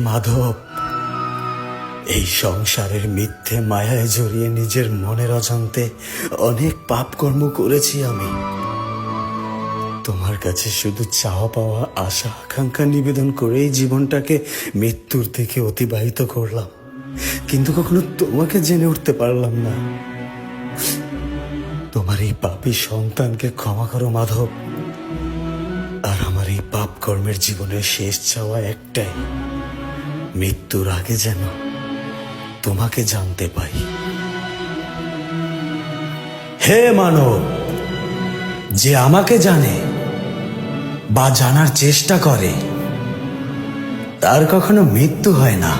মাধব, এই সংসারের মিথ্যে মায়ায় জড়িয়ে নিজের মনের অজান্তে অনেক পাপ কর্ম করেছি আমি। তোমার কাছে শুধু চাওয়া পাওয়া আশা আকাঙ্ক্ষা নিবেদন করেই জীবনটাকে মৃত্যুর দিকে অতিবাহিত করলাম, কিন্তু কখনো তোমাকে জেনে উঠতে পারলাম না। তোমার এই পাপী সন্তানকে ক্ষমা করো মাধব। আর আমার এই পাপ কর্মের জীবনের শেষ চাওয়া একটাই, মৃত্যুর আগে যেন তোমাকে জানতে পাই। হে মানব, যে আমাকে জানে বা জানার চেষ্টা করে তার কখনো মৃত্যু হয় না।